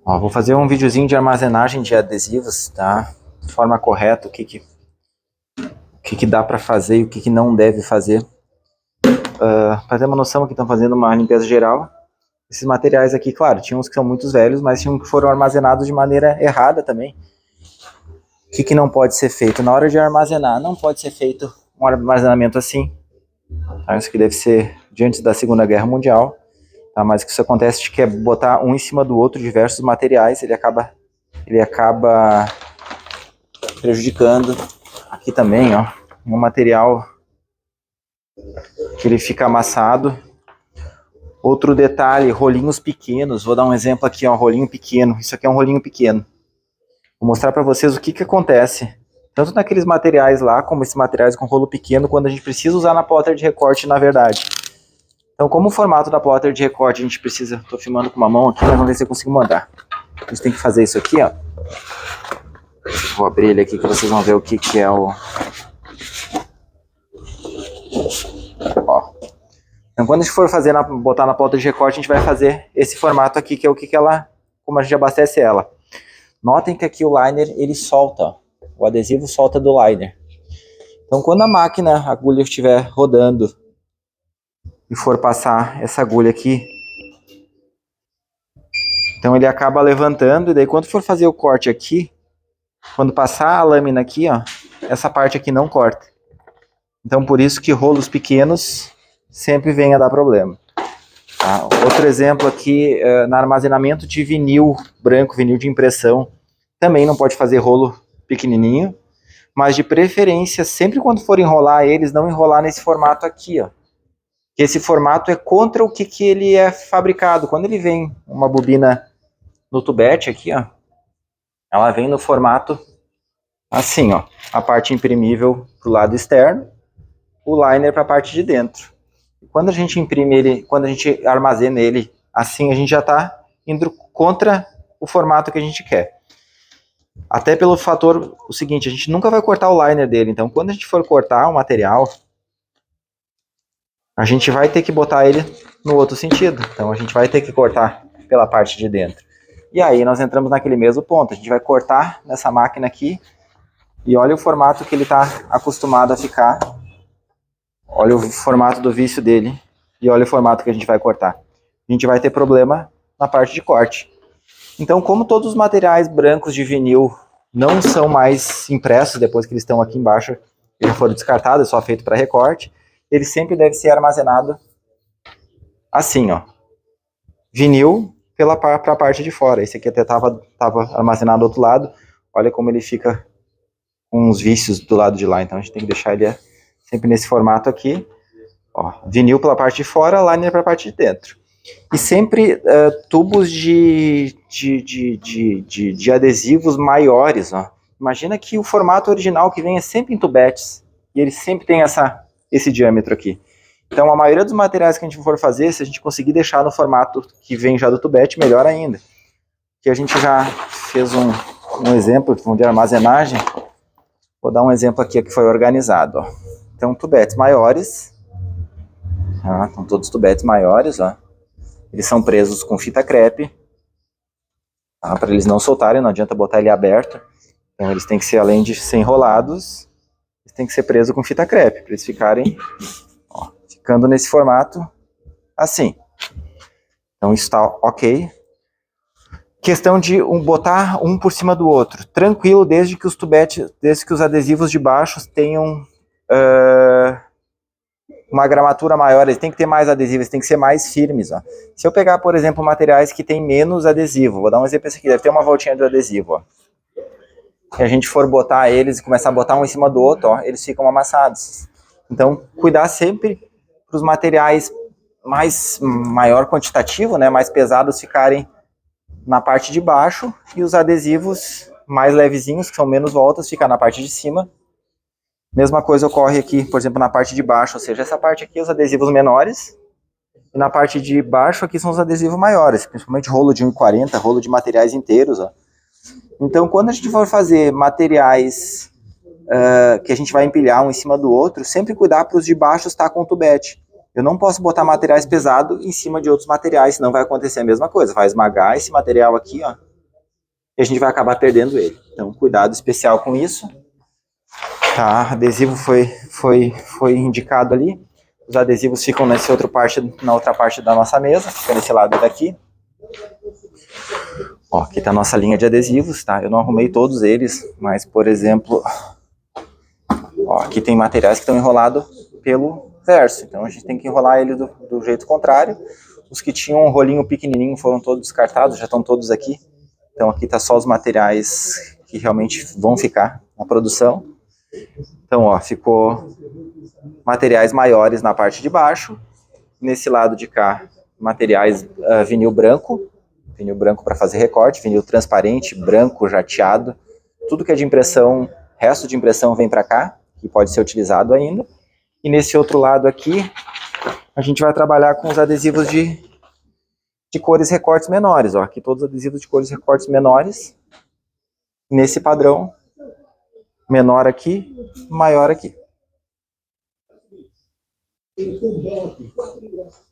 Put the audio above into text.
Ó, vou fazer um videozinho de armazenagem de adesivos, tá? De forma correta, o que dá para fazer e o que não deve fazer. Para ter uma noção aqui, estão fazendo uma limpeza geral. Esses materiais aqui, claro, tinha uns que são muito velhos, mas tinha uns que foram armazenados de maneira errada também. O que não pode ser feito? Na hora de armazenar, não pode ser feito um armazenamento assim. Tá? Isso aqui deve ser de antes da Segunda Guerra Mundial. Tá? Mas o que isso acontece é que é botar um em cima do outro diversos materiais, ele acaba prejudicando. Aqui também, ó, um material que ele fica amassado. Outro detalhe, rolinhos pequenos. Vou dar um exemplo aqui, ó, rolinho pequeno. Isso aqui é um rolinho pequeno. Vou mostrar para vocês o que acontece, tanto naqueles materiais lá, como esses materiais com rolo pequeno, quando a gente precisa usar na plotter de recorte, na verdade. Então, como o formato da plotter de recorte, a gente precisa... Estou filmando com uma mão aqui, mas vamos ver se eu consigo mandar. A gente tem que fazer isso aqui, ó. Vou abrir ele aqui, que vocês vão ver o que é o... Ó. Então, quando a gente for fazer botar na plotter de recorte, a gente vai fazer esse formato aqui, que é o que ela... Como a gente abastece ela. Notem que aqui o liner, ele solta, ó. O adesivo solta do liner. Então, quando a máquina, a agulha estiver rodando e for passar essa agulha aqui, então ele acaba levantando, e daí quando for fazer o corte aqui, quando passar a lâmina aqui, ó, essa parte aqui não corta. Então, por isso que rolos pequenos sempre vêm a dar problema. Tá? Outro exemplo aqui, no armazenamento de vinil branco, vinil de impressão, também não pode fazer rolo pequenininho, mas de preferência, sempre quando for enrolar eles, não enrolar nesse formato aqui, ó. Esse formato é contra o que ele é fabricado. Quando ele vem uma bobina no tubete aqui, ó, ela vem no formato assim, ó, a parte imprimível para o lado externo, o liner para a parte de dentro. Quando a gente imprime ele, quando a gente armazena ele assim, a gente já está indo contra o formato que a gente quer. Até pelo fator, o seguinte, a gente nunca vai cortar o liner dele, então quando a gente for cortar o material, a gente vai ter que botar ele no outro sentido. Então a gente vai ter que cortar pela parte de dentro. E aí nós entramos naquele mesmo ponto, a gente vai cortar nessa máquina aqui, e olha o formato que ele está acostumado a ficar. Olha o formato do vício dele, e olha o formato que a gente vai cortar. A gente vai ter problema na parte de corte. Então, como todos os materiais brancos de vinil não são mais impressos depois que eles estão aqui embaixo, eles já foram descartados, é só feito para recorte, ele sempre deve ser armazenado assim, ó. Vinil para a parte de fora. Esse aqui até estava armazenado do outro lado. Olha como ele fica com uns vícios do lado de lá. Então a gente tem que deixar ele sempre nesse formato aqui. Ó, vinil pela parte de fora, liner para a parte de dentro. E sempre tubos de adesivos maiores, ó. Imagina que o formato original que vem é sempre em tubetes, e ele sempre tem esse diâmetro aqui. Então a maioria dos materiais que a gente for fazer, se a gente conseguir deixar no formato que vem já do tubete, melhor ainda. Que a gente já fez um exemplo de armazenagem, vou dar um exemplo aqui que foi organizado, ó. Então tubetes maiores, estão todos tubetes maiores, ó. Eles são presos com fita crepe, tá? Para eles não soltarem, não adianta botar ele aberto. Então eles têm que ser, além de ser enrolados, eles têm que ser presos com fita crepe, para eles ficarem, ó, ficando nesse formato assim. Então isso está ok. Questão de botar um por cima do outro. Tranquilo, desde que os adesivos de baixo tenham uma gramatura maior, eles têm que ter mais adesivos, eles têm que ser mais firmes, ó. Se eu pegar, por exemplo, materiais que tem menos adesivo, vou dar um exemplo aqui, deve ter uma voltinha de adesivo, ó. Se a gente for botar eles e começar a botar um em cima do outro, ó, eles ficam amassados. Então, cuidar sempre para os materiais maior quantitativo, né, mais pesados, ficarem na parte de baixo, e os adesivos mais levezinhos, que são menos voltas, ficar na parte de cima. Mesma coisa ocorre aqui, por exemplo, na parte de baixo, ou seja, essa parte aqui os adesivos menores, e na parte de baixo aqui são os adesivos maiores, principalmente rolo de 1,40, rolo de materiais inteiros, ó. Então, quando a gente for fazer materiais que a gente vai empilhar um em cima do outro, sempre cuidar para os de baixo estar com tubete. Eu não posso botar materiais pesados em cima de outros materiais, senão vai acontecer a mesma coisa, vai esmagar esse material aqui, ó, e a gente vai acabar perdendo ele. Então, cuidado especial com isso. Tá, adesivo foi indicado ali. Os adesivos ficam na outra parte da nossa mesa, fica nesse lado daqui. Ó, aqui tá a nossa linha de adesivos, tá? Eu não arrumei todos eles, mas, por exemplo, ó, aqui tem materiais que estão enrolados pelo verso, então a gente tem que enrolar ele do jeito contrário. Os que tinham um rolinho pequenininho foram todos descartados, já estão todos aqui. Então aqui tá só os materiais que realmente vão ficar na produção. Então, ó, ficou materiais maiores na parte de baixo. Nesse lado de cá, materiais vinil branco para fazer recorte, vinil transparente, branco, jateado. Tudo que é de impressão, resto de impressão vem para cá, que pode ser utilizado ainda. E nesse outro lado aqui, a gente vai trabalhar com os adesivos de cores recortes menores. Ó. Aqui todos os adesivos de cores recortes menores. Nesse padrão, menor aqui, maior aqui.